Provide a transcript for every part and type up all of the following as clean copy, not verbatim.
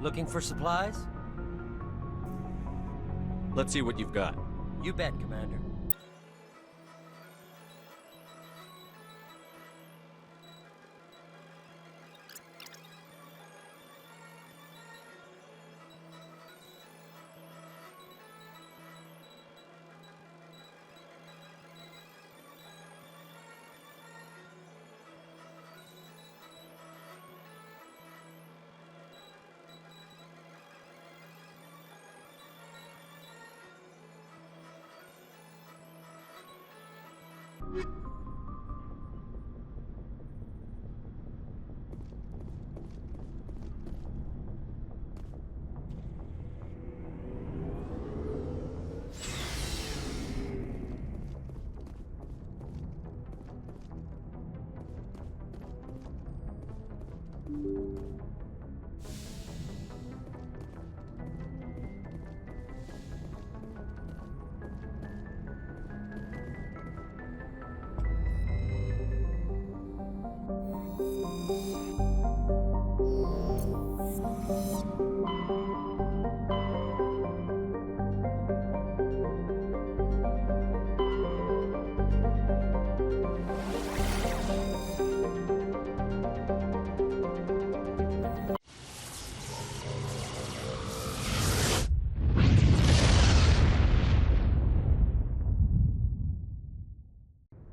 Looking for supplies? Let's see what you've got. You bet, Commander.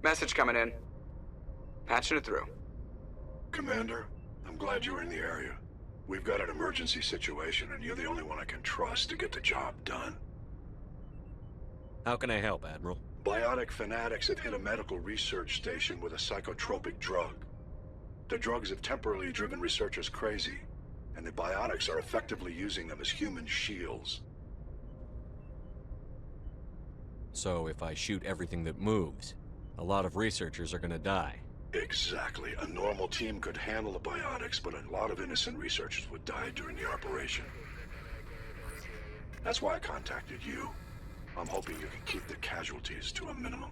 Message coming in. Patching it through. Commander, I'm glad you were in the area. We've got an emergency situation, and you're the only one I can trust to get the job done. How can I help, Admiral? Biotic fanatics have hit a medical research station with a psychotropic drug. The drugs have temporarily driven researchers crazy, and the biotics are effectively using them as human shields. So if I shoot everything that moves, a lot of researchers are gonna die. Exactly. A normal team could handle the biotics, but a lot of innocent researchers would die during the operation. That's why I contacted you. I'm hoping you can keep the casualties to a minimum.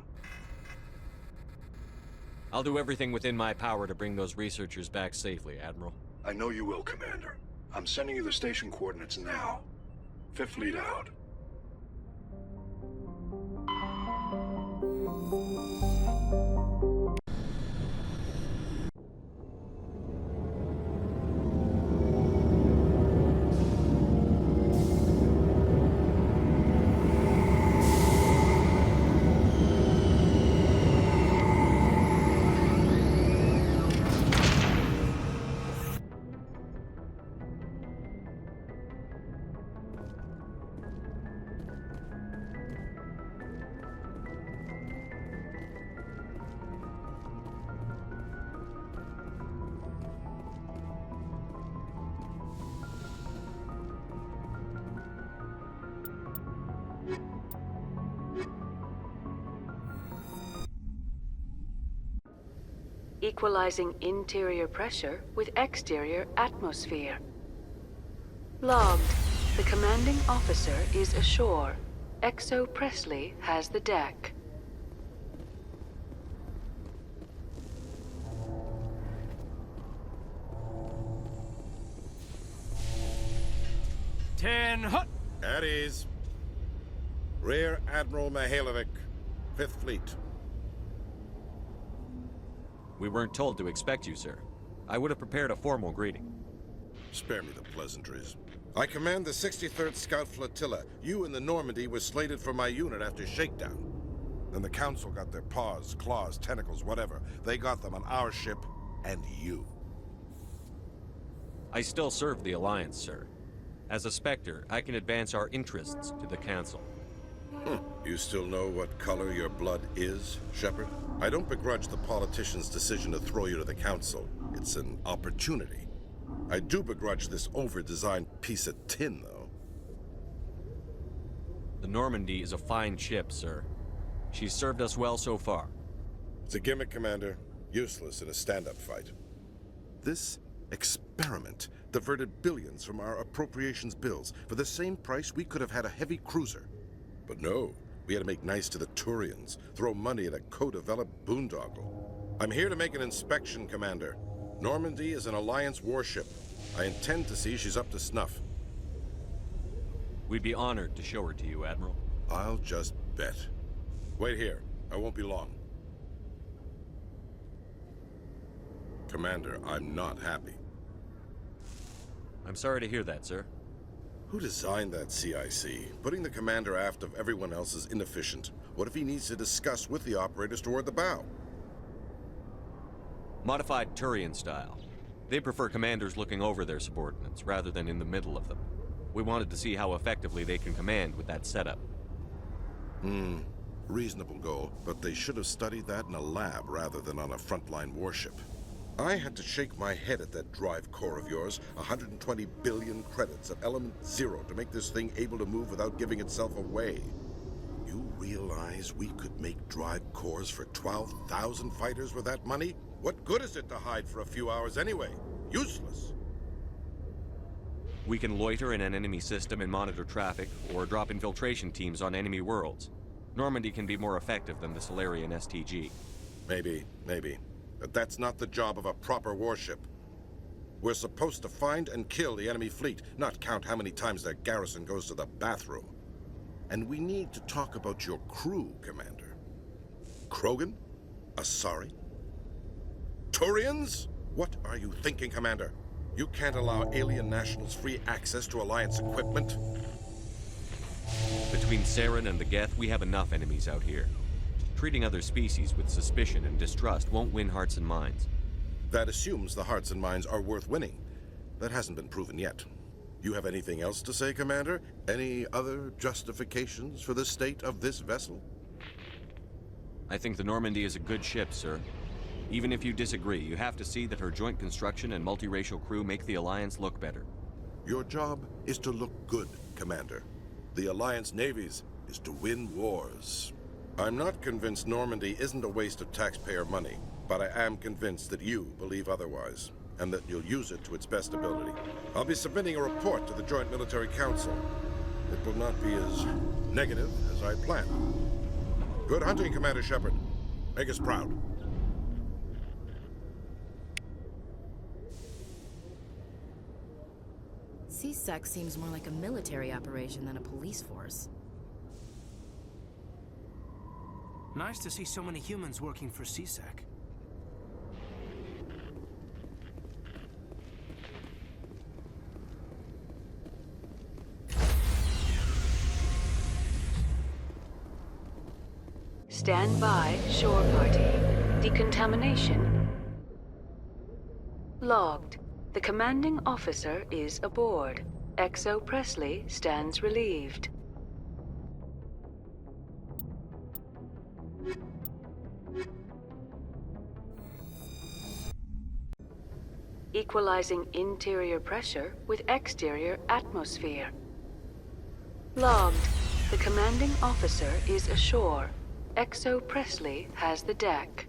I'll do everything within my power to bring those researchers back safely, Admiral. I know you will, Commander. I'm sending you the station coordinates now. Fifth Fleet out. Equalizing interior pressure with exterior atmosphere. Logged. The commanding officer is ashore. XO Presley has the deck. At ease. Rear Admiral Mikhailovich, 5th Fleet. We weren't told to expect you, sir. I would have prepared a formal greeting. Spare me the pleasantries. I command the 63rd Scout Flotilla. You and the Normandy were slated for my unit after shakedown. Then the Council got their paws, claws, tentacles, whatever. They got them on our ship, and you. I still serve the Alliance, sir. As a Spectre, I can advance our interests to the Council. You still know what color your blood is, Shepard? I don't begrudge the politician's decision to throw you to the Council. It's an opportunity. I do begrudge this over-designed piece of tin, though. The Normandy is a fine ship, sir. She's served us well so far. It's a gimmick, Commander. Useless in a stand-up fight. This experiment diverted billions from our appropriations bills. For the same price, we could have had a heavy cruiser. But no, we had to make nice to the Turians, throw money at a co-developed boondoggle. I'm here to make an inspection, Commander. Normandy is an Alliance warship. I intend to see she's up to snuff. We'd be honored to show her to you, Admiral. I'll just bet. Wait here. I won't be long. Commander, I'm not happy. I'm sorry to hear that, sir. Who designed that CIC? Putting the commander aft of everyone else is inefficient. What if he needs to discuss with the operators toward the bow? Modified Turian style. They prefer commanders looking over their subordinates, rather than in the middle of them. We wanted to see how effectively they can command with that setup. Reasonable goal, but they should have studied that in a lab rather than on a frontline warship. I had to shake my head at that drive core of yours. 120 billion credits at element 0 to make this thing able to move without giving itself away. You realize we could make drive cores for 12,000 fighters with that money? What good is it to hide for a few hours anyway? Useless. We can loiter in an enemy system and monitor traffic, or drop infiltration teams on enemy worlds. Normandy can be more effective than the Solarian STG. Maybe. But that's not the job of a proper warship. We're supposed to find and kill the enemy fleet, not count how many times their garrison goes to the bathroom. And we need to talk about your crew, Commander. Krogan? Asari? Turians? What are you thinking, Commander? You can't allow alien nationals free access to Alliance equipment. Between Saren and the Geth, we have enough enemies out here. Treating other species with suspicion and distrust won't win hearts and minds. That assumes the hearts and minds are worth winning. That hasn't been proven yet. You have anything else to say, Commander? Any other justifications for the state of this vessel? I think the Normandy is a good ship, sir. Even if you disagree, you have to see that her joint construction and multiracial crew make the Alliance look better. Your job is to look good, Commander. The Alliance navies is to win wars. I'm not convinced Normandy isn't a waste of taxpayer money, but I am convinced that you believe otherwise, and that you'll use it to its best ability. I'll be submitting a report to the Joint Military Council. It will not be as negative as I planned. Good hunting, Commander Shepard. Make us proud. CSEC seems more like a military operation than a police force. Nice to see so many humans working for CSEC. Stand by, shore party. Decontamination logged. The commanding officer is aboard. XO Presley stands relieved. Equalizing interior pressure with exterior atmosphere. Logged. The commanding officer is ashore. XO Presley has the deck.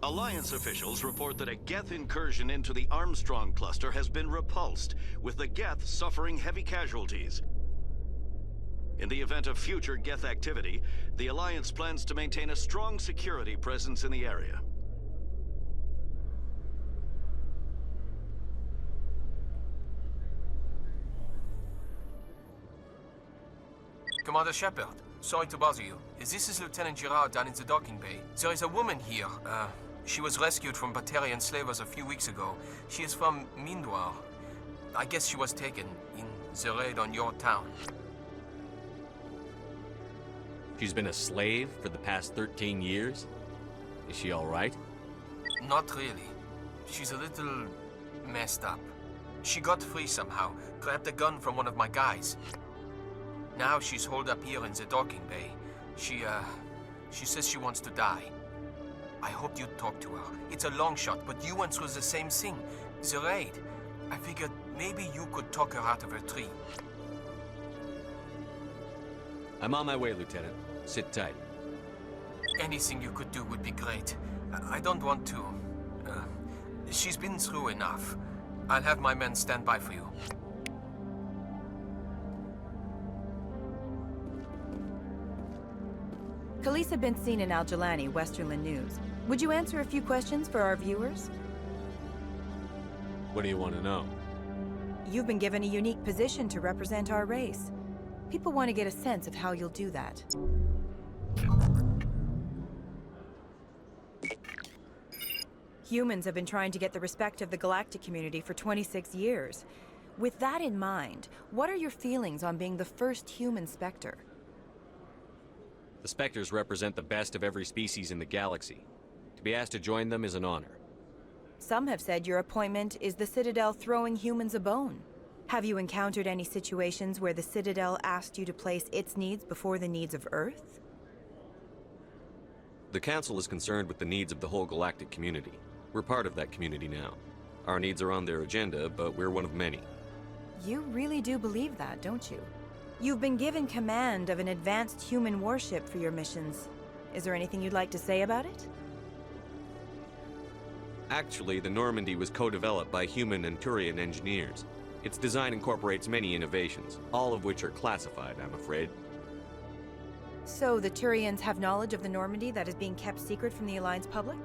Alliance officials report that a Geth incursion into the Armstrong cluster has been repulsed, with the Geth suffering heavy casualties. In the event of future Geth activity, the Alliance plans to maintain a strong security presence in the area. Commander Shepard, sorry to bother you. This is Lieutenant Girard down in the docking bay. There is a woman here. She was rescued from Batarian slavers a few weeks ago. She is from Mindoir. I guess she was taken in the raid on your town. She's been a slave for the past 13 years? Is she all right? Not really. She's a little messed up. She got free somehow, grabbed a gun from one of my guys. Now she's holed up here in the docking bay. She says she wants to die. I hoped you'd talk to her. It's a long shot, but you went through the same thing. The raid. I figured maybe you could talk her out of her tree. I'm on my way, Lieutenant. Sit tight. Anything you could do would be great. I don't want to. She's been through enough. I'll have my men stand by for you. Khalees had been seen in Al-Jalani, Westerland News. Would you answer a few questions for our viewers? What do you want to know? You've been given a unique position to represent our race. People want to get a sense of how you'll do that. Humans have been trying to get the respect of the galactic community for 26 years. With that in mind, what are your feelings on being the first human Spectre? The Spectres represent the best of every species in the galaxy. To be asked to join them is an honor. Some have said your appointment is the Citadel throwing humans a bone. Have you encountered any situations where the Citadel asked you to place its needs before the needs of Earth? The Council is concerned with the needs of the whole galactic community. We're part of that community now. Our needs are on their agenda, but we're one of many. You really do believe that, don't you? You've been given command of an advanced human warship for your missions. Is there anything you'd like to say about it? Actually, the Normandy was co-developed by human and Turian engineers. Its design incorporates many innovations, all of which are classified, I'm afraid. So the Turians have knowledge of the Normandy that is being kept secret from the Alliance public?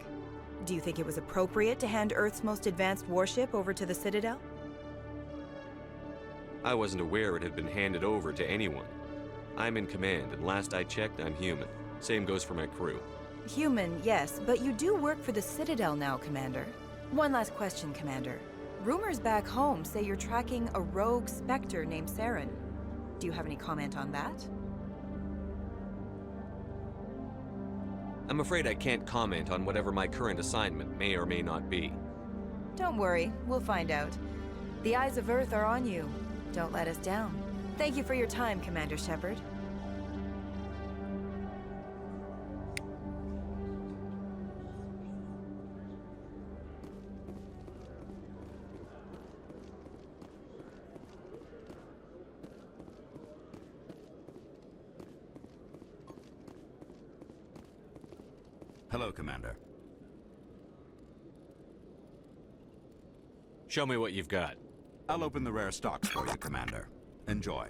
Do you think it was appropriate to hand Earth's most advanced warship over to the Citadel? I wasn't aware it had been handed over to anyone. I'm in command, and last I checked, I'm human. Same goes for my crew. Human, yes, but you do work for the Citadel now, Commander. One last question, Commander. Rumors back home say you're tracking a rogue Spectre named Saren. Do you have any comment on that? I'm afraid I can't comment on whatever my current assignment may or may not be. Don't worry, we'll find out. The eyes of Earth are on you. Don't let us down. Thank you for your time, Commander Shepard. Hello, Commander. Show me what you've got. I'll open the rare stocks for you, Commander. Enjoy.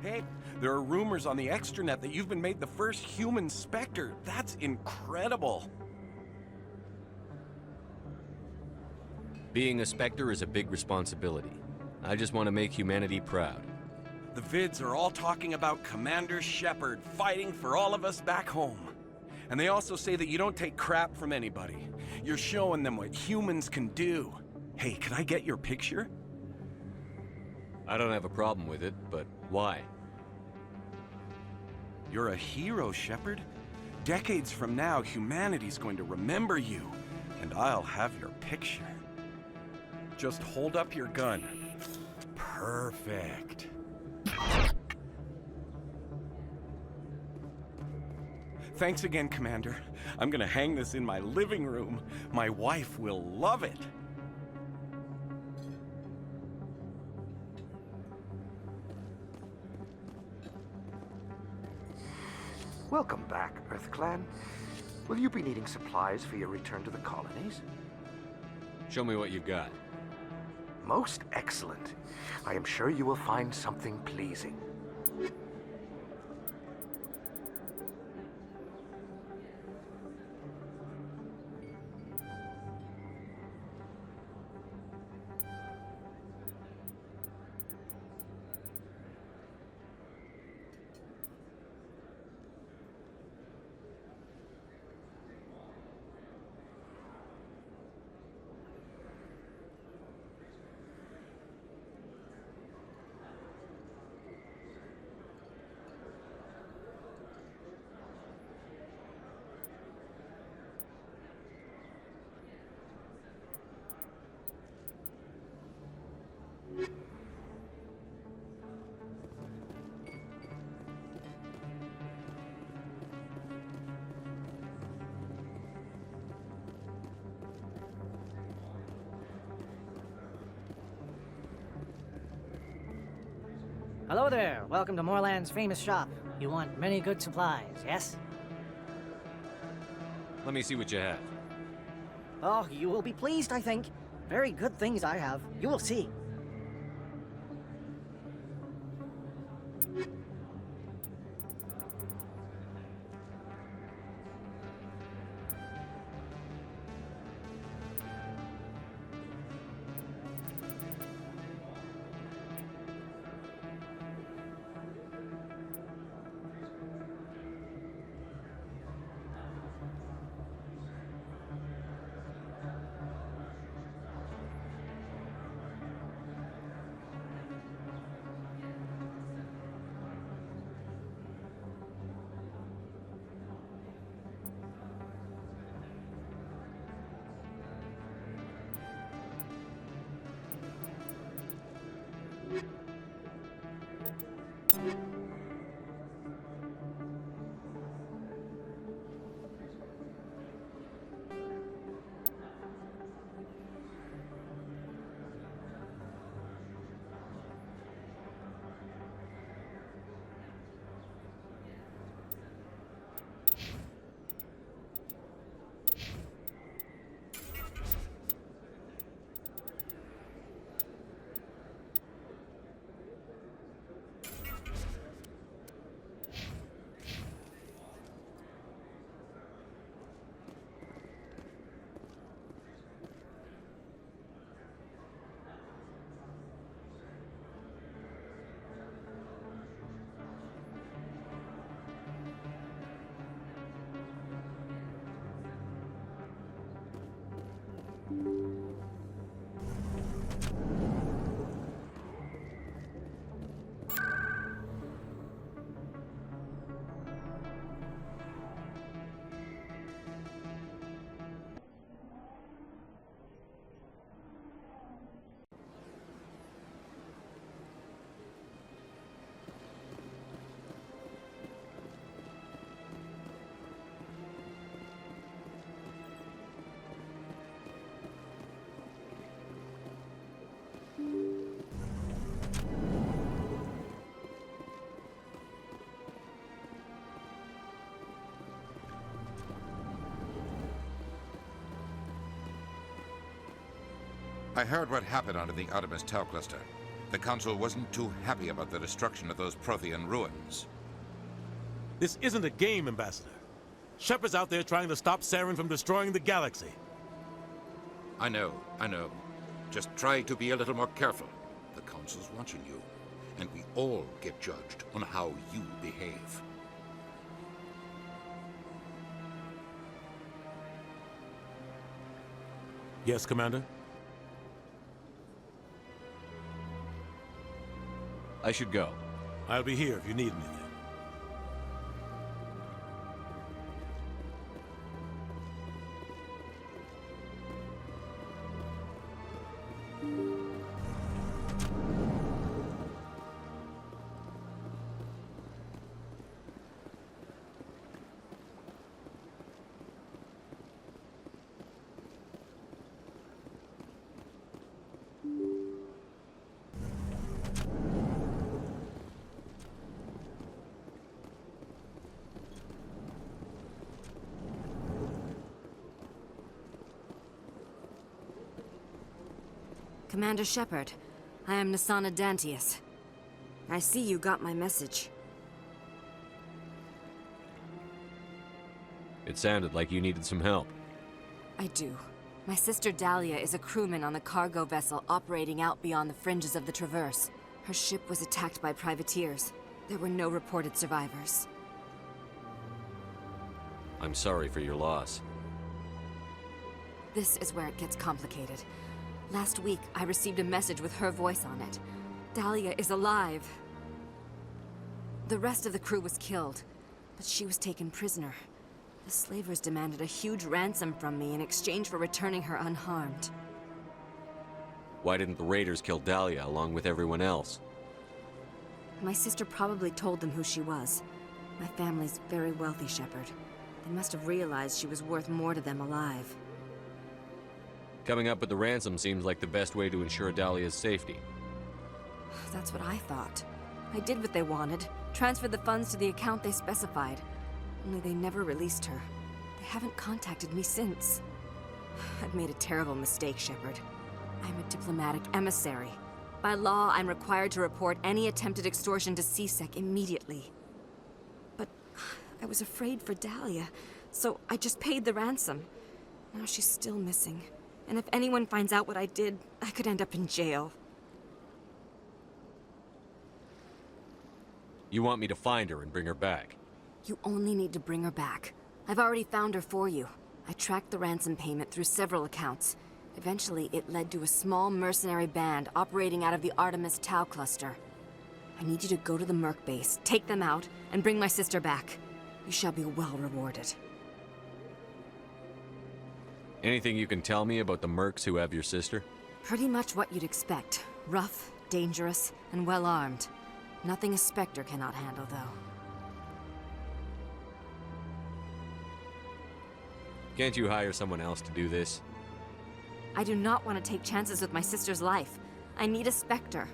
Hey, there are rumors on the extranet that you've been made the first human Spectre. That's incredible. Being a Spectre is a big responsibility. I just want to make humanity proud. The vids are all talking about Commander Shepard fighting for all of us back home. And they also say that you don't take crap from anybody. You're showing them what humans can do. Hey, can I get your picture? I don't have a problem with it, but why? You're a hero, Shepard. Decades from now, humanity's going to remember you, and I'll have your picture. Just hold up your gun. Perfect. Thanks again, Commander. I'm gonna hang this in my living room. My wife will love it. Welcome back, Earth Clan. Will you be needing supplies for your return to the colonies? Show me what you've got. Most excellent. I am sure you will find something pleasing. Hello there. Welcome to Moorland's famous shop. You want many good supplies, yes? Let me see what you have. Oh, you will be pleased, I think. Very good things I have. You will see. I heard what happened under the Artemis Tau cluster. The Council wasn't too happy about the destruction of those Prothean ruins. This isn't a game, Ambassador. Shepard's out there trying to stop Saren from destroying the galaxy. I know. Just try to be a little more careful. The Council's watching you, and we all get judged on how you behave. Yes, Commander? I should go. I'll be here if you need anything. Commander Shepard, I am Nasana Dantius. I see you got my message. It sounded like you needed some help. I do. My sister Dahlia is a crewman on the cargo vessel operating out beyond the fringes of the Traverse. Her ship was attacked by privateers. There were no reported survivors. I'm sorry for your loss. This is where it gets complicated. Last week, I received a message with her voice on it. Dahlia is alive. The rest of the crew was killed, but she was taken prisoner. The slavers demanded a huge ransom from me in exchange for returning her unharmed. Why didn't the raiders kill Dahlia along with everyone else? My sister probably told them who she was. My family's very wealthy, Shepard. They must have realized she was worth more to them alive. Coming up with the ransom seems like the best way to ensure Dahlia's safety. That's what I thought. I did what they wanted. Transferred the funds to the account they specified. Only they never released her. They haven't contacted me since. I've made a terrible mistake, Shepard. I'm a diplomatic emissary. By law, I'm required to report any attempted extortion to CSEC immediately. But I was afraid for Dahlia, so I just paid the ransom. Now she's still missing. And if anyone finds out what I did, I could end up in jail. You want me to find her and bring her back? You only need to bring her back. I've already found her for you. I tracked the ransom payment through several accounts. Eventually, it led to a small mercenary band operating out of the Artemis Tau cluster. I need you to go to the Merc base, take them out, and bring my sister back. You shall be well rewarded. Anything you can tell me about the mercs who have your sister? Pretty much what you'd expect. Rough, dangerous, and well-armed. Nothing a Spectre cannot handle, though. Can't you hire someone else to do this? I do not want to take chances with my sister's life. I need a Spectre.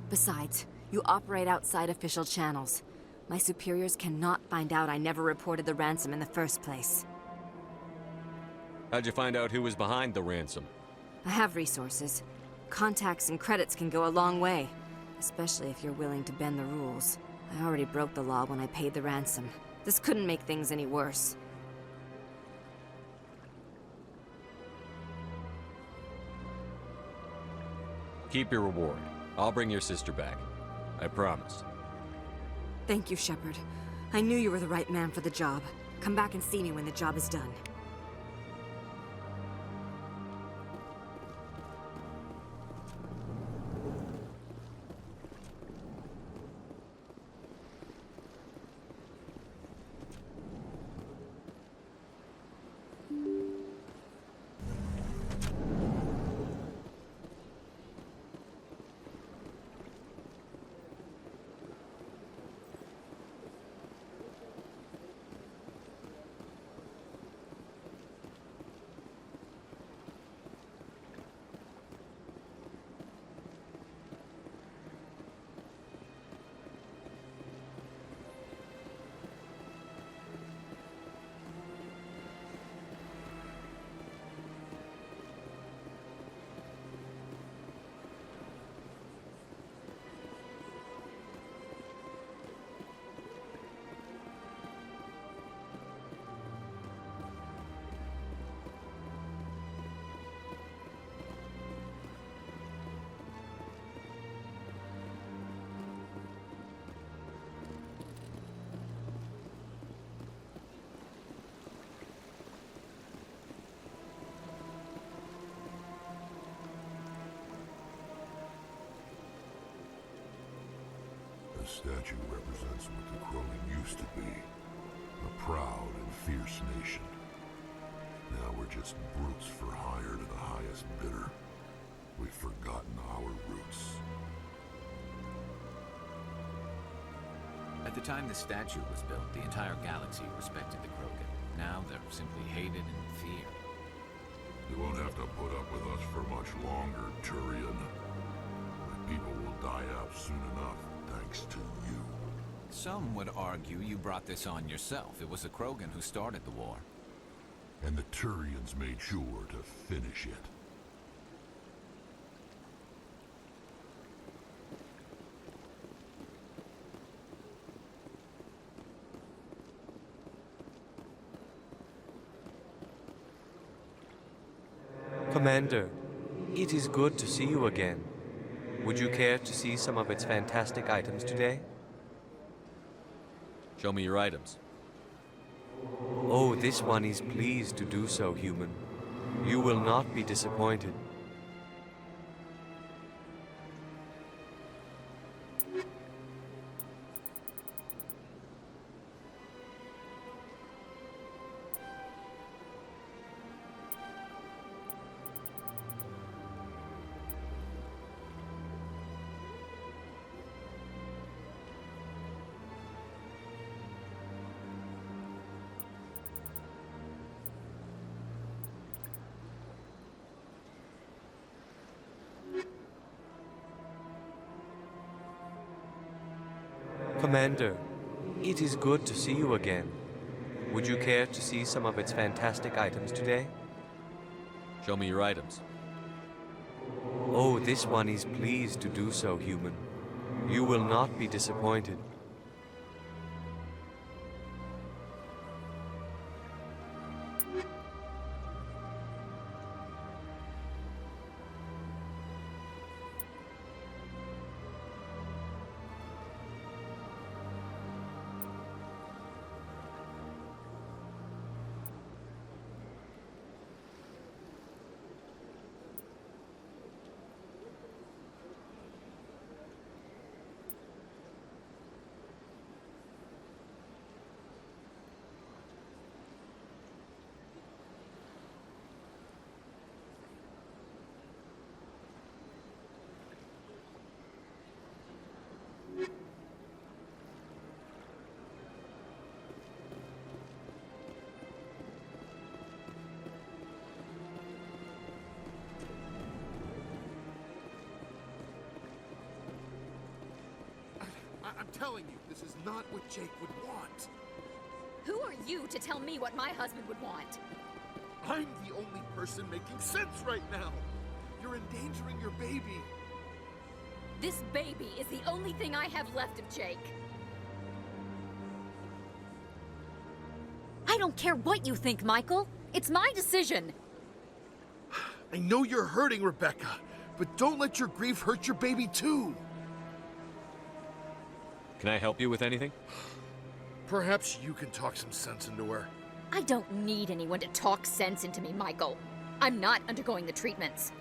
Besides, you operate outside official channels. My superiors cannot find out I never reported the ransom in the first place. How'd you find out who was behind the ransom? I have resources. Contacts and credits can go a long way. Especially if you're willing to bend the rules. I already broke the law when I paid the ransom. This couldn't make things any worse. Keep your reward. I'll bring your sister back. I promise. Thank you, Shepard. I knew you were the right man for the job. Come back and see me when the job is done. The statue represents what the Krogan used to be. A proud and fierce nation. Now we're just brutes for hire to the highest bidder. We've forgotten our roots. At the time the statue was built, the entire galaxy respected the Krogan. Now they're simply hated and feared. You won't have to put up with us for much longer, Turian. My people will die out soon enough, thanks to you. Some would argue you brought this on yourself. It was the Krogan who started the war. And the Turians made sure to finish it. Commander, it is good to see you again. Would you care to see some of its fantastic items today? Show me your items. Oh, this one is pleased to do so, human. You will not be disappointed. Commander, it is good to see you again. Would you care to see some of its fantastic items today? Show me your items. Oh, this one is pleased to do so, human. You will not be disappointed. I'm telling you, this is not what Jake would want. Who are you to tell me what my husband would want? I'm the only person making sense right now. You're endangering your baby. This baby is the only thing I have left of Jake. I don't care what you think, Michael. It's my decision. I know you're hurting, Rebecca, but don't let your grief hurt your baby too. Can I help you with anything? Perhaps you can talk some sense into her. I don't need anyone to talk sense into me, Michael. I'm not undergoing the treatments.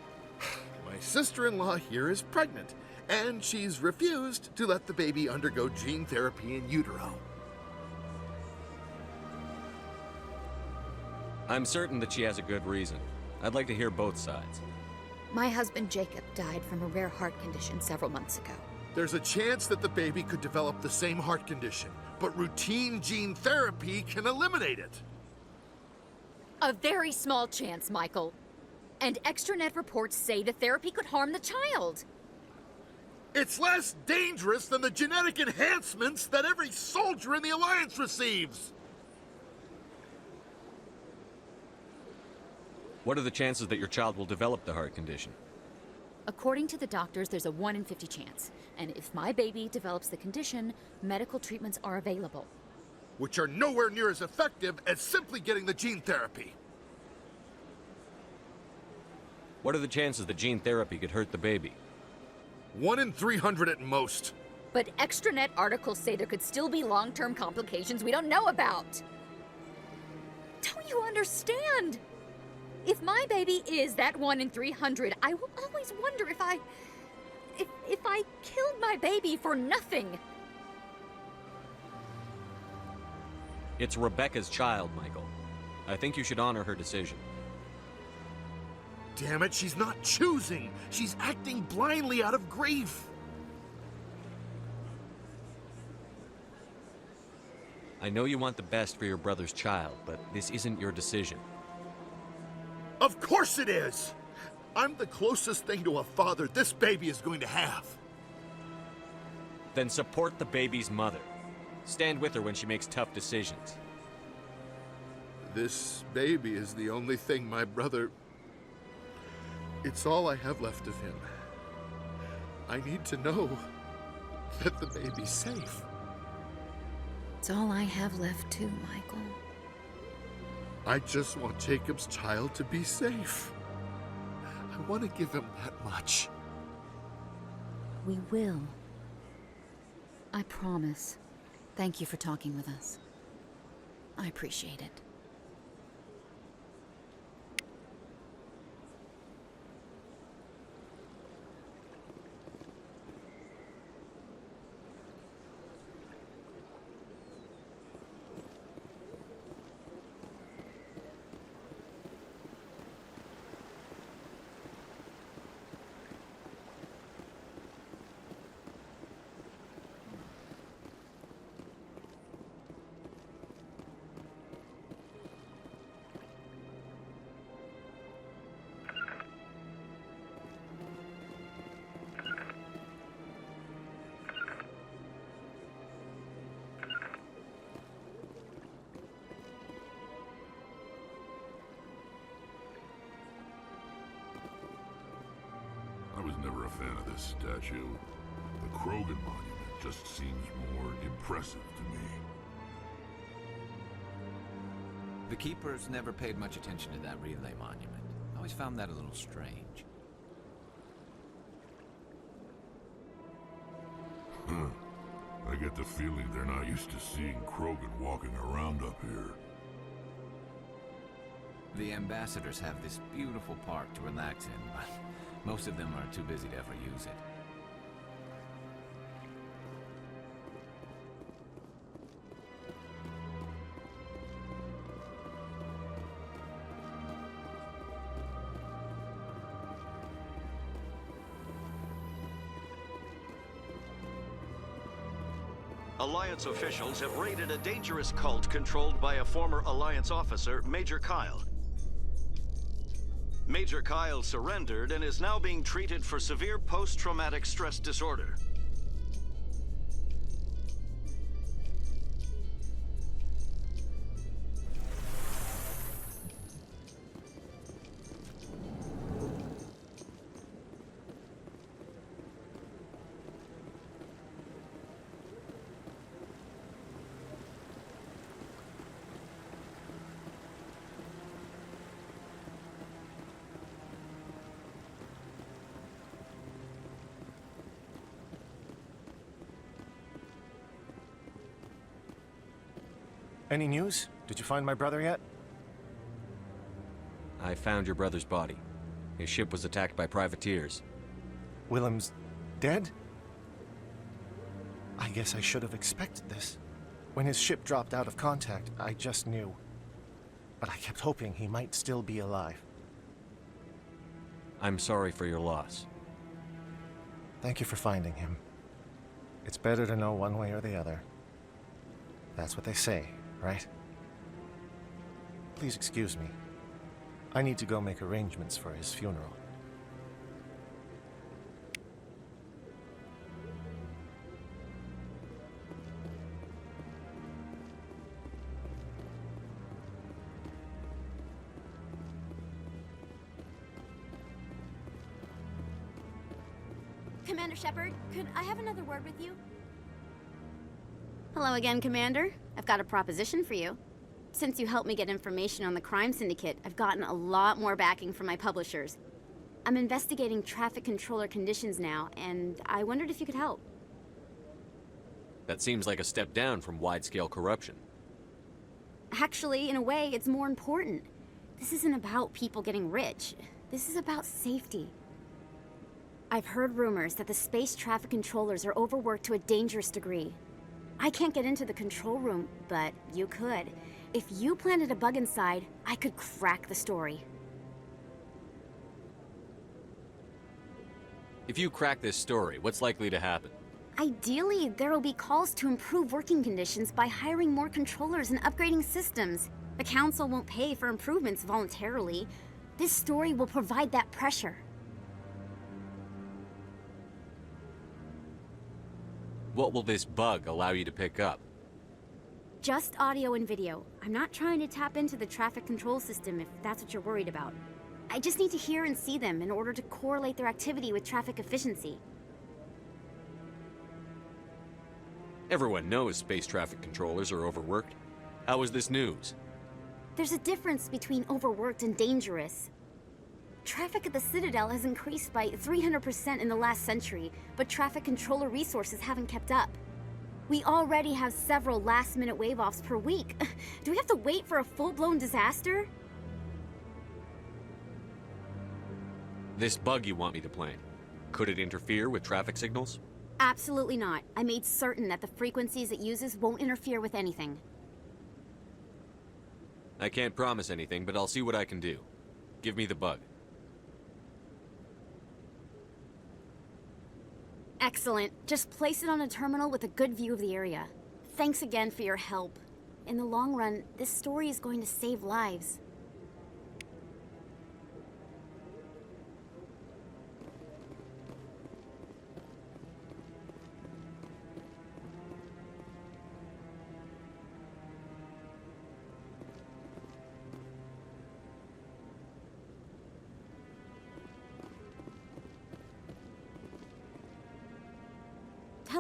My sister-in-law here is pregnant, and she's refused to let the baby undergo gene therapy in utero. I'm certain that she has a good reason. I'd like to hear both sides. My husband Jacob died from a rare heart condition several months ago. There's a chance that the baby could develop the same heart condition, but routine gene therapy can eliminate it. A very small chance, Michael. And extranet reports say the therapy could harm the child. It's less dangerous than the genetic enhancements that every soldier in the Alliance receives. What are the chances that your child will develop the heart condition? According to the doctors, there's a 1 in 50 chance. And if my baby develops the condition, medical treatments are available. Which are nowhere near as effective as simply getting the gene therapy. What are the chances that gene therapy could hurt the baby? 1 in 300 at most. But extranet articles say there could still be long-term complications we don't know about. Don't you understand? If my baby is that 1 in 300, I will always wonder if I killed my baby for nothing. It's Rebecca's child, Michael. I think you should honor her decision. Damn it, she's not choosing. She's acting blindly out of grief. I know you want the best for your brother's child, but this isn't your decision. Of course it is! I'm the closest thing to a father this baby is going to have. Then support the baby's mother. Stand with her when she makes tough decisions. This baby is the only thing my brother... It's all I have left of him. I need to know that the baby's safe. It's all I have left too, Michael. I just want Jacob's child to be safe. I want to give him that much. We will. I promise. Thank you for talking with us. I appreciate it. fan of this statue. The Krogan monument just seems more impressive to me. The Keepers never paid much attention to that relay monument. I always found that a little strange. Huh. I get the feeling they're not used to seeing Krogan walking around up here. The ambassadors have this beautiful park to relax in, but most of them are too busy to ever use it. Alliance officials have raided a dangerous cult controlled by a former Alliance officer, Major Kyle. Major Kyle surrendered and is now being treated for severe post-traumatic stress disorder. Any news? Did you find my brother yet? I found your brother's body. His ship was attacked by privateers. Willem's dead? I guess I should have expected this. When his ship dropped out of contact, I just knew. But I kept hoping he might still be alive. I'm sorry for your loss. Thank you for finding him. It's better to know one way or the other. That's what they say, right? Please excuse me. I need to go make arrangements for his funeral. Commander Shepard, could I have another word with you? Hello again, Commander. I've got a proposition for you. Since you helped me get information on the crime syndicate, I've gotten a lot more backing from my publishers. I'm investigating traffic controller conditions now, and I wondered if you could help. That seems like a step down from wide-scale corruption. Actually, in a way, it's more important. This isn't about people getting rich. This is about safety. I've heard rumors that the space traffic controllers are overworked to a dangerous degree. I can't get into the control room, but you could. If you planted a bug inside, I could crack the story. If you crack this story, what's likely to happen? Ideally, there will be calls to improve working conditions by hiring more controllers and upgrading systems. The Council won't pay for improvements voluntarily. This story will provide that pressure. What will this bug allow you to pick up? Just audio and video. I'm not trying to tap into the traffic control system if that's what you're worried about. I just need to hear and see them in order to correlate their activity with traffic efficiency. Everyone knows space traffic controllers are overworked. How is this news? There's a difference between overworked and dangerous. Traffic at the Citadel has increased by 300% in the last century, but traffic controller resources haven't kept up. We already have several last-minute wave-offs per week. Do we have to wait for a full-blown disaster? This bug you want me to plant, could it interfere with traffic signals? Absolutely not. I made certain that the frequencies it uses won't interfere with anything. I can't promise anything, but I'll see what I can do. Give me the bug. Excellent. Just place it on a terminal with a good view of the area. Thanks again for your help. In the long run, this story is going to save lives.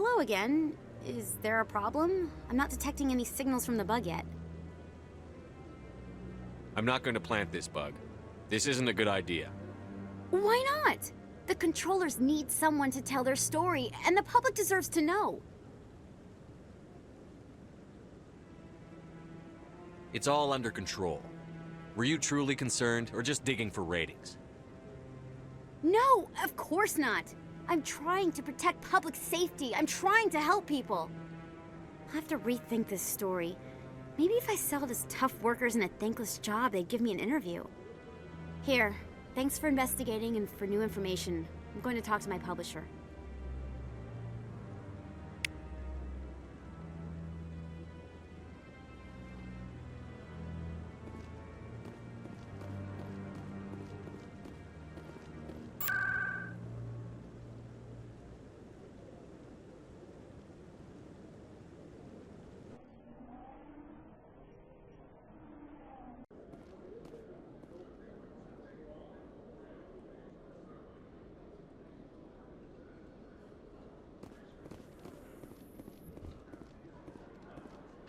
hello again. Is there a problem? I'm not detecting any signals from the bug yet. I'm not going to plant this bug. This isn't a good idea. Why not? The controllers need someone to tell their story, and the public deserves to know. It's all under control. Were you truly concerned, or just digging for ratings? No, of course not. I'm trying to protect public safety. I'm trying to help people. I'll have to rethink this story. Maybe if I sell it as tough workers in a thankless job, they'd give me an interview. Here, thanks for investigating and for new information. I'm going to talk to my publisher.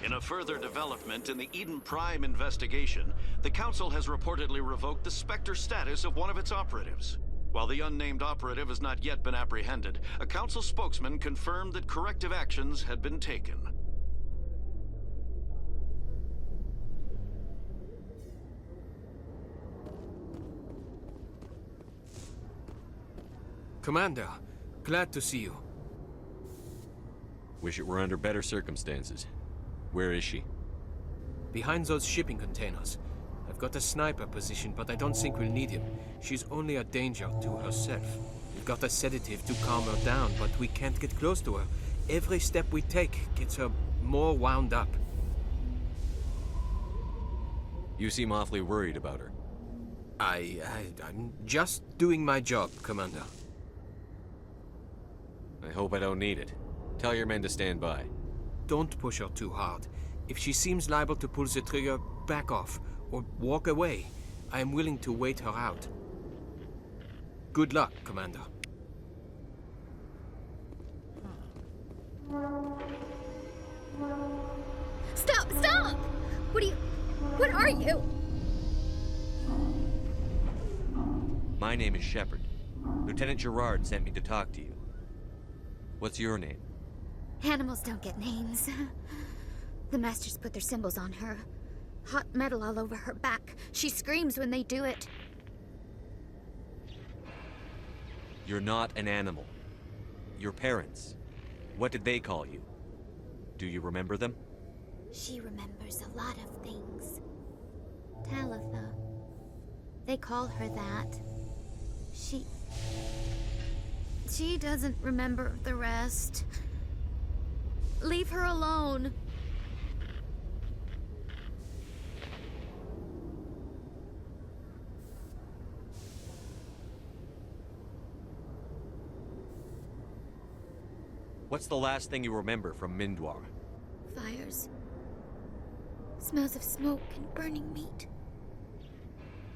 In a further development in the Eden Prime investigation, the Council has reportedly revoked the Spectre status of one of its operatives. While the unnamed operative has not yet been apprehended, a Council spokesman confirmed that corrective actions had been taken. Commander, glad to see you. Wish it were under better circumstances. Where is she? Behind those shipping containers. I've got a sniper position, but I don't think we'll need him. She's only a danger to herself. We've got a sedative to calm her down, but we can't get close to her. Every step we take gets her more wound up. You seem awfully worried about her. I'm just doing my job, Commander. I hope I don't need it. Tell your men to stand by. Don't push her too hard. If she seems liable to pull the trigger, back off, or walk away. I am willing to wait her out. Good luck, Commander. Stop! Stop! What are you? My name is Shepard. Lieutenant Girard sent me to talk to you. What's your name? Animals don't get names. The Masters put their symbols on her. Hot metal all over her back. She screams when they do it. You're not an animal. Your parents. What did they call you? Do you remember them? She remembers a lot of things. Talitha. They call her that. She doesn't remember the rest. Leave her alone. What's the last thing you remember from Mindoir? Fires. Smells of smoke and burning meat.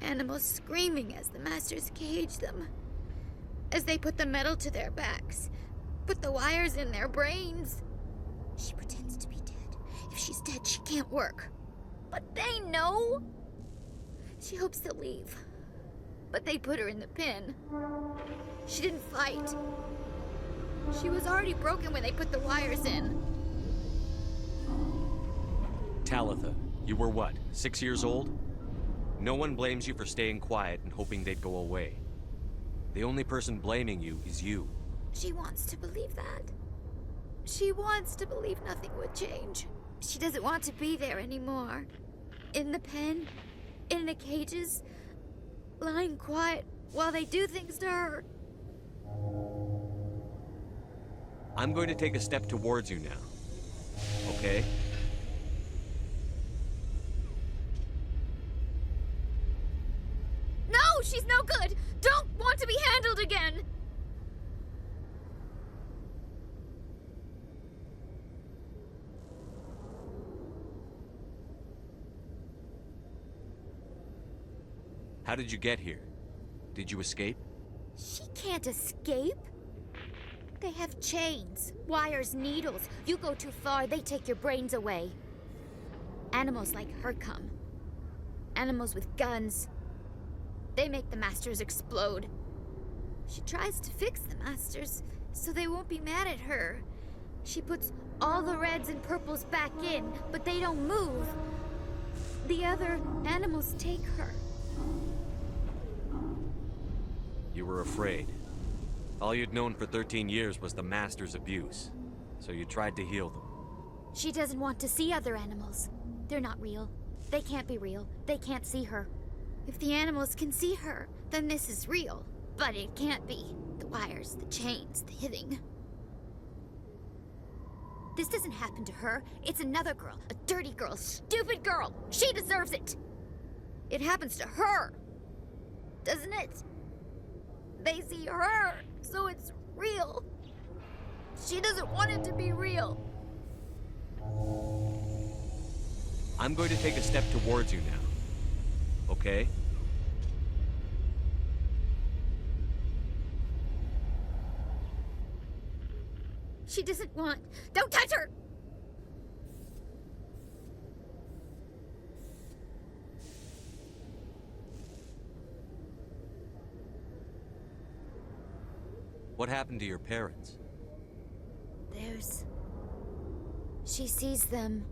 Animals screaming as the Masters cage them. As they put the metal to their backs. Put the wires in their brains. She pretends to be dead. If she's dead, she can't work. But they know. She hopes to leave. But they put her in the pen. She didn't fight. She was already broken when they put the wires in. Talitha, you were what, 6 years old? No one blames you for staying quiet and hoping they'd go away. The only person blaming you is you. She wants to believe that. She wants to believe nothing would change. She doesn't want to be there anymore. In the pen, in the cages, lying quiet while they do things to her. I'm going to take a step towards you now. Okay? No, she's no good! Don't want to be handled again! How did you get here? Did you escape? She can't escape. They have chains, wires, needles. You go too far, they take your brains away. Animals like her come. Animals with guns. They make the Masters explode. She tries to fix the Masters so they won't be mad at her. She puts all the reds and purples back in, but they don't move. The other animals take her. You were afraid. All you'd known for 13 years was the Master's abuse, so you tried to heal them. She doesn't want to see other animals. They're not real. They can't be real. They can't see her. If the animals can see her, then this is real. But it can't be. The wires, the chains, the hitting. This doesn't happen to her. It's another girl. A dirty girl. Stupid girl. She deserves it. It happens to her. Doesn't it? They see her, so it's real. She doesn't want it to be real. I'm going to take a step towards you now. Okay? She doesn't want... Don't touch her! What happened to your parents? She sees them.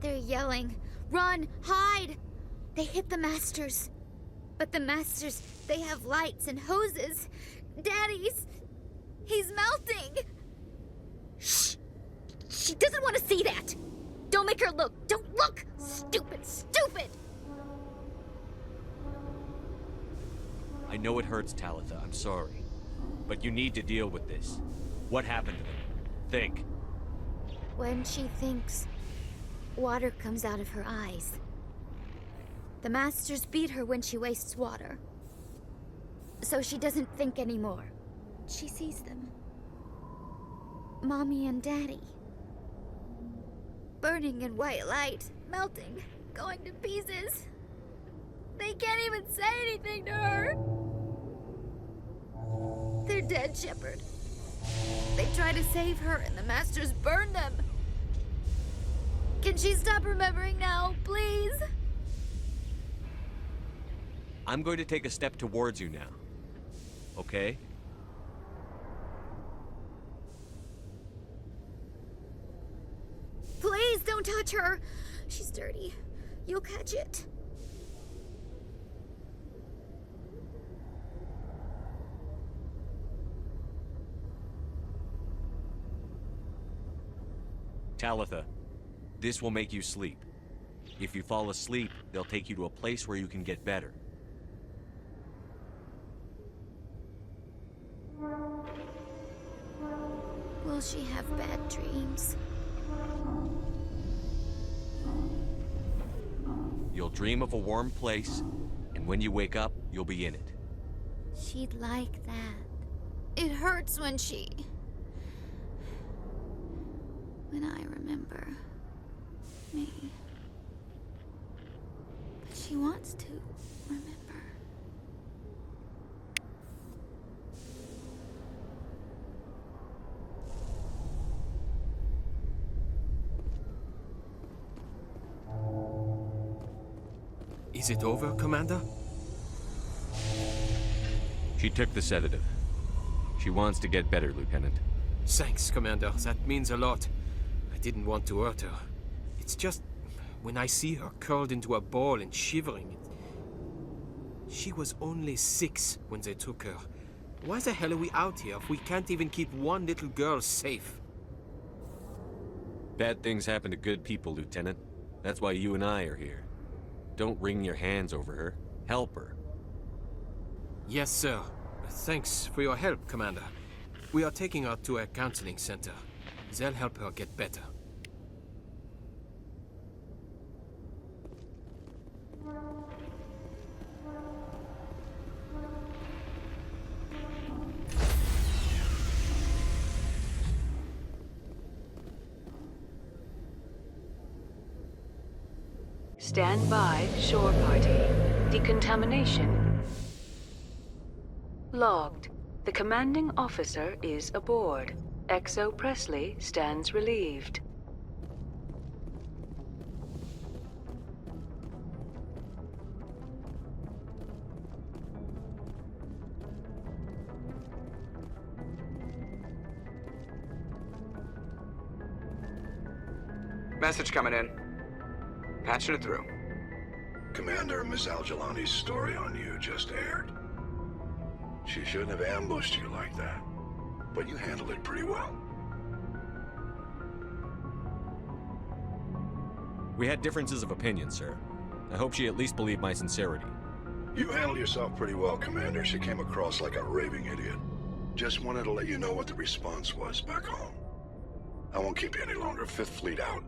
They're yelling, "Run! Hide!" They hit the Masters. But the Masters, they have lights and hoses. Daddy's... he's melting! Shh! She doesn't want to see that! Don't make her look! Don't look! Stupid! Stupid! I know it hurts, Talitha. I'm sorry. But you need to deal with this. What happened to them? Think. When she thinks, water comes out of her eyes. The Masters beat her when she wastes water. So she doesn't think anymore. She sees them. Mommy and Daddy. Burning in white light, melting, going to pieces. They can't even say anything to her. They're dead, Shepard. They try to save her and the Masters burn them. Can she stop remembering now, please? I'm going to take a step towards you now. Okay? Please don't touch her. She's dirty. You'll catch it. Talitha, this will make you sleep. If you fall asleep, they'll take you to a place where you can get better. Will she have bad dreams? You'll dream of a warm place, and when you wake up, you'll be in it. She'd like that. It hurts when I remember me. But she wants to remember. Is it over, Commander? She took the sedative. She wants to get better, Lieutenant. Thanks, Commander. That means a lot. I didn't want to hurt her. It's just... when I see her curled into a ball and shivering... She was only 6 when they took her. Why the hell are we out here if we can't even keep one little girl safe? Bad things happen to good people, Lieutenant. That's why you and I are here. Don't wring your hands over her. Help her. Yes, sir. Thanks for your help, Commander. We are taking her to a counseling center. They'll help her get better. Stand by, shore party. Decontamination logged. The commanding officer is aboard. XO Presley stands relieved. Message coming in. Patching it through. Commander, Miss Al-Jalani's story on you just aired. She shouldn't have ambushed you like that, but you handled it pretty well. We had differences of opinion, sir. I hope she at least believed my sincerity. You handled yourself pretty well, Commander. She came across like a raving idiot. Just wanted to let you know what the response was back home. I won't keep you any longer. Fifth Fleet out.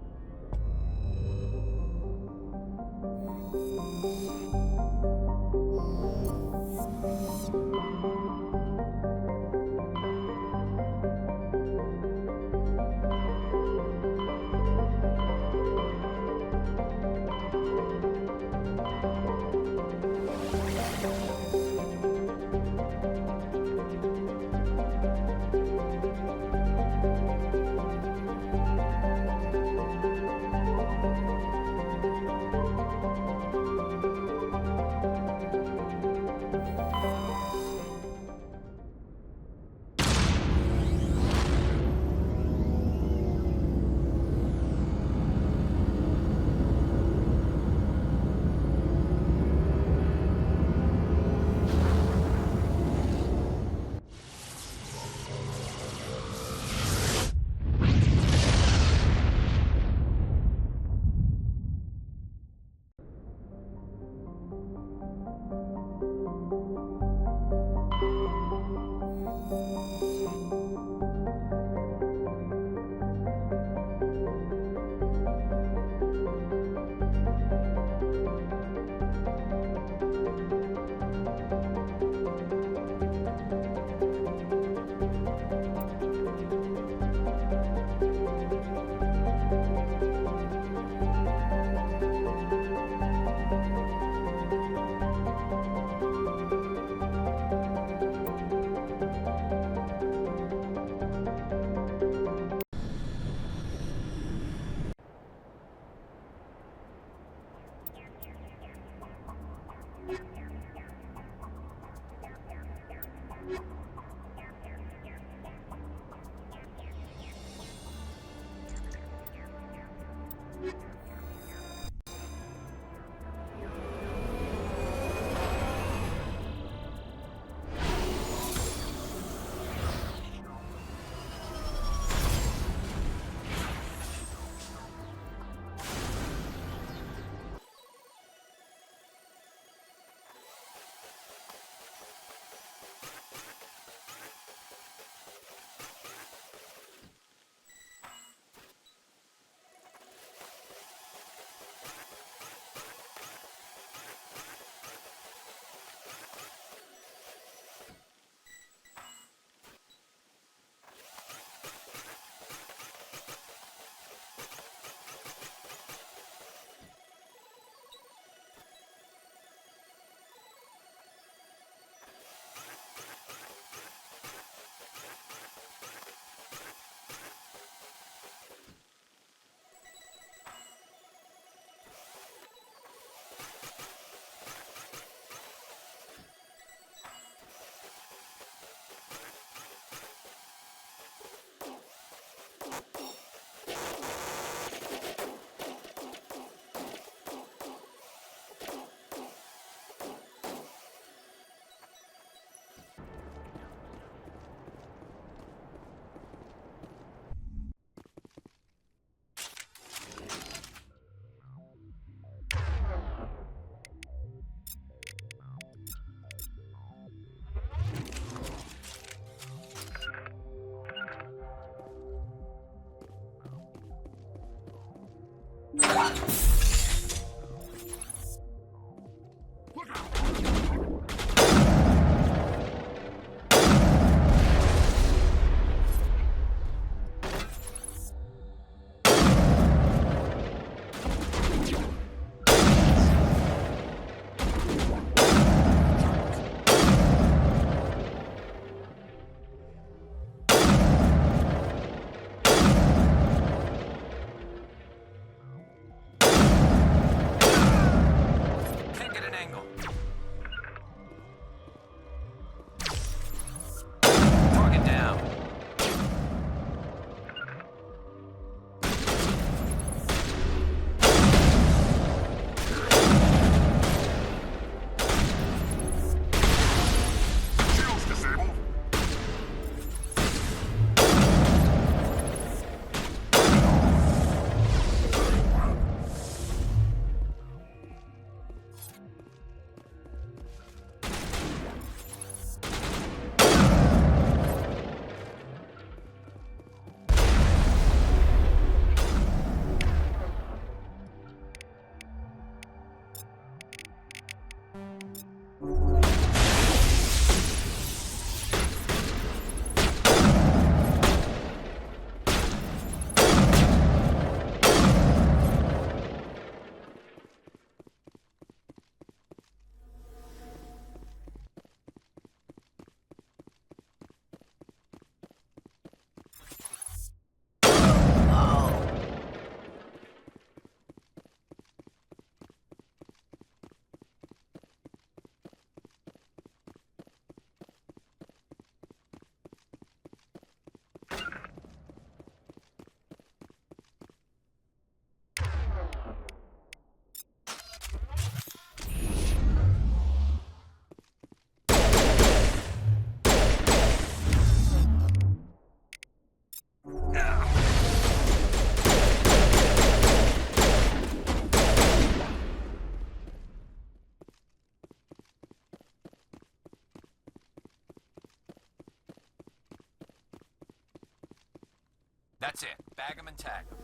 That's it. Bag 'em and tag 'em.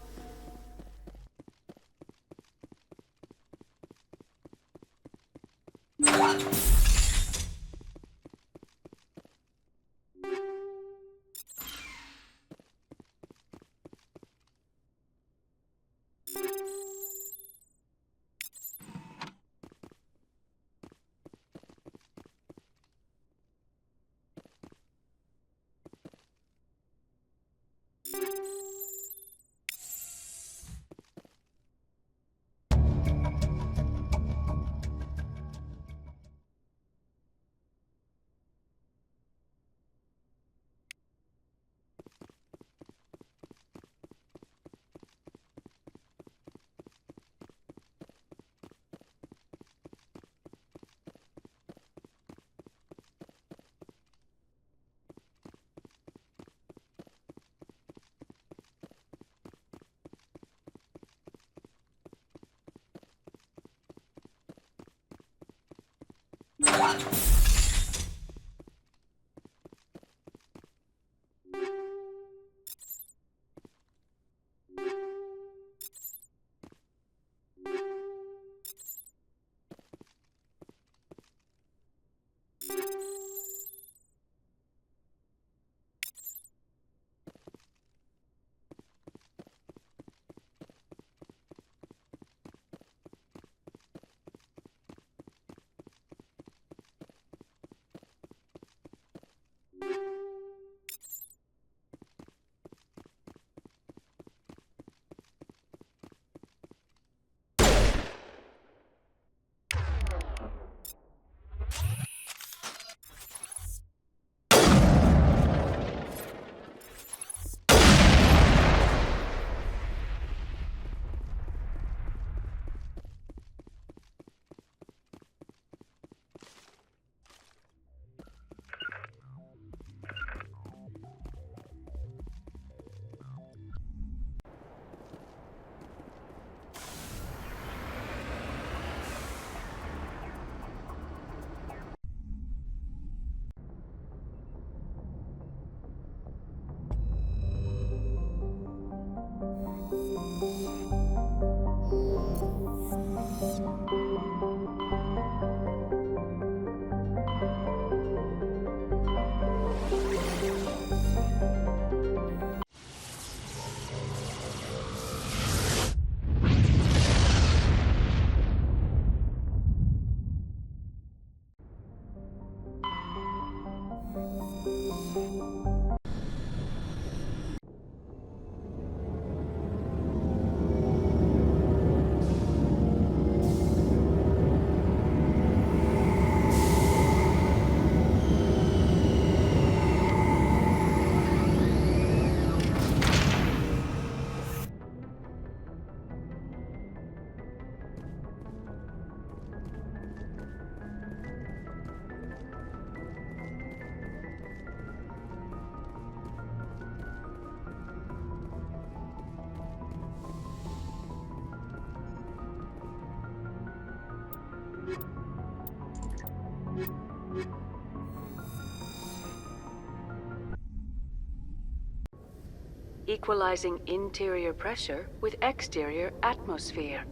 Equalizing interior pressure with exterior atmosphere.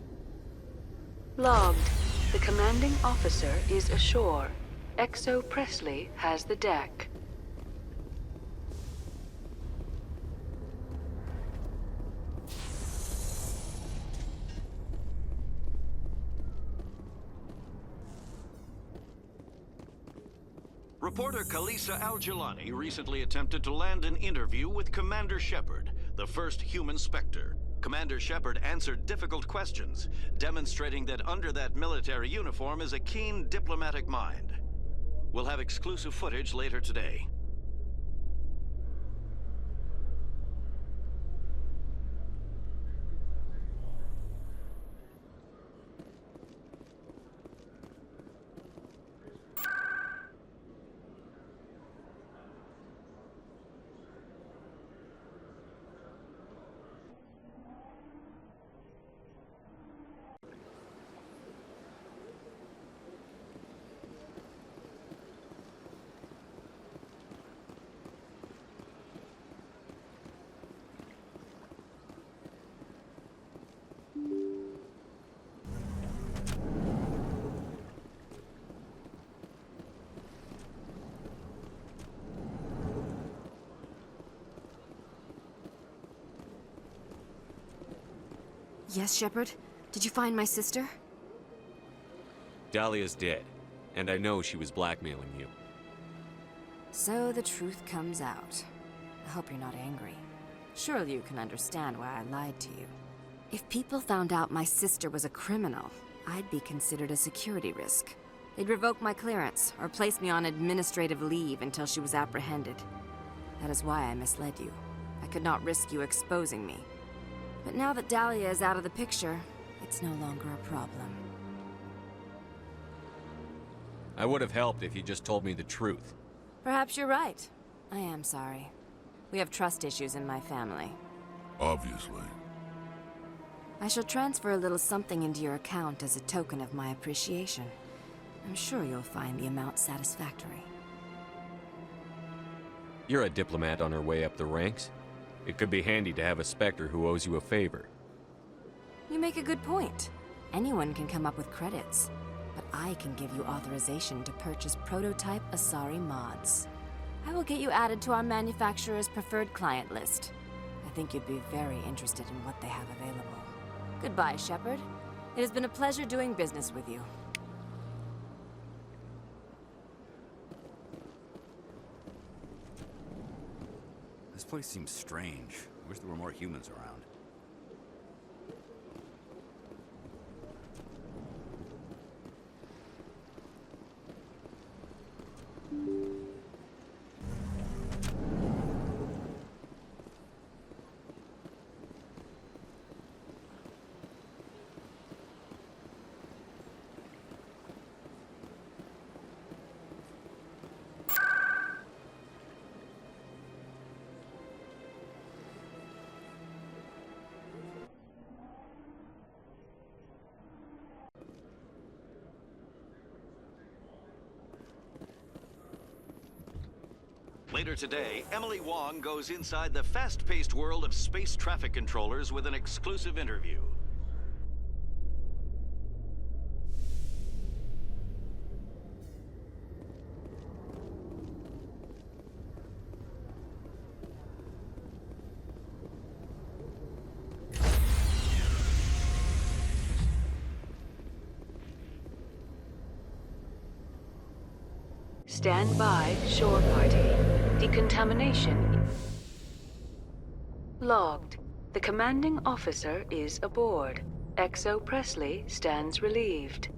Logged. The commanding officer is ashore. XO Presley has the deck. Reporter Kalisa Al-Jilani recently attempted to land an interview with Commander Shepard, the first human Spectre. Commander Shepard answered difficult questions, demonstrating that under that military uniform is a keen diplomatic mind. We'll have exclusive footage later today. Yes, Shepard? Did you find my sister? Dahlia's dead, and I know she was blackmailing you. So the truth comes out. I hope you're not angry. Surely you can understand why I lied to you. If people found out my sister was a criminal, I'd be considered a security risk. They'd revoke my clearance, or place me on administrative leave until she was apprehended. That is why I misled you. I could not risk you exposing me. But now that Dahlia is out of the picture, it's no longer a problem. I would have helped if you just told me the truth. Perhaps you're right. I am sorry. We have trust issues in my family. Obviously. I shall transfer a little something into your account as a token of my appreciation. I'm sure you'll find the amount satisfactory. You're a diplomat on her way up the ranks. It could be handy to have a Spectre who owes you a favor. You make a good point. Anyone can come up with credits, but I can give you authorization to purchase prototype Asari mods. I will get you added to our manufacturer's preferred client list. I think you'd be very interested in what they have available. Goodbye, Shepard. It has been a pleasure doing business with you. This place seems strange. I wish there were more humans around. Later today, Emily Wong goes inside the fast-paced world of space traffic controllers with an exclusive interview. Stand by, shore party. Decontamination logged. The commanding officer is aboard. XO Presley stands relieved.